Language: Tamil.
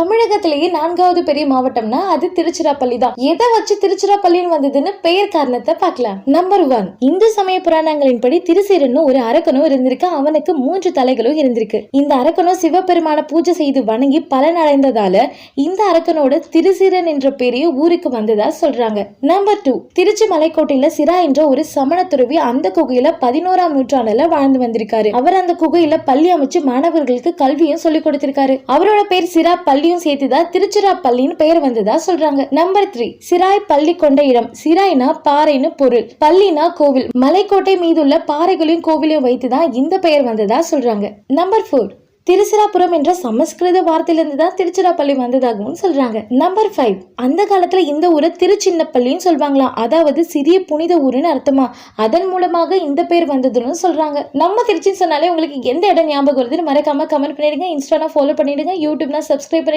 தமிழகத்திலேயே 4வது பெரிய மாவட்டம்னா அது திருச்சிராப்பள்ளி தான். எதை வச்சு திருச்சிராப்பள்ளின்னு வந்ததுன்னு பெயர் காரணத்தை பார்க்கலாம். நம்பர் 1, இந்து சமய புராணங்களின்படி திருசீரன் ஒரு அரக்கனும் இருந்திருக்கு. அவனுக்கு 3 தலைகளும் இருந்திருக்கு. இந்த அரக்கனும் சிவபெருமான பூஜை செய்து வணங்கி பலன் அடைந்ததால இந்த அரக்கனோட திருசீரன் என்ற பெரிய ஊருக்கு வந்ததா சொல்றாங்க. நம்பர் 2, திருச்சி மலைக்கோட்டையில சிரா என்ற ஒரு சமண துறவி அந்த குகையில 11ஆம் நூற்றாண்டுல வாழ்ந்து வந்திருக்காரு. அவர் அந்த குகையில பள்ளி அமைச்சு மாணவர்களுக்கு கல்வியும் சொல்லி கொடுத்திருக்காரு. அவரோட பேர் சிரா பள்ளியும் சேர்த்துதான் திருச்சிராப்பள்ளின்னு பெயர் வந்ததா சொல்றாங்க. நம்பர் 3, சிராய் பள்ளி கொண்ட இடம். சிராய்னா பாறைன்னு பொருள், பள்ளினா கோவில். மலைக்கோட்டை மீதுள்ள பாறைகளையும் கோவிலையும் வைத்துதான் இந்த பெயர் வந்ததா சொல்றாங்க. நம்பர் 4, திருச்சிராபுரம் என்ற சமஸ்கிருத வார்த்தையிலிருந்து தான் திருச்சிராப்பள்ளி வந்ததாகவும் சொல்றாங்க. நம்பர் 5, அந்த காலத்துல இந்த ஊரை திருச்சின்னப்பள்ளின்னு சொல்வாங்களாம். அதாவது சிறிய புனித ஊருன்னு அர்த்தமா. அதன் மூலமாக இந்த பேர் வந்ததுன்னு சொல்றாங்க. நம்ம திருச்சின்னு சொன்னாலே உங்களுக்கு எந்த இடம் ஞாபகம் வருதுன்னு மறக்காம கமெண்ட் பண்ணிடுங்க. இன்ஸ்டானா ஃபாலோ பண்ணிடுங்க. யூடியூப்னா சப்ஸ்கிரைப் பண்ணி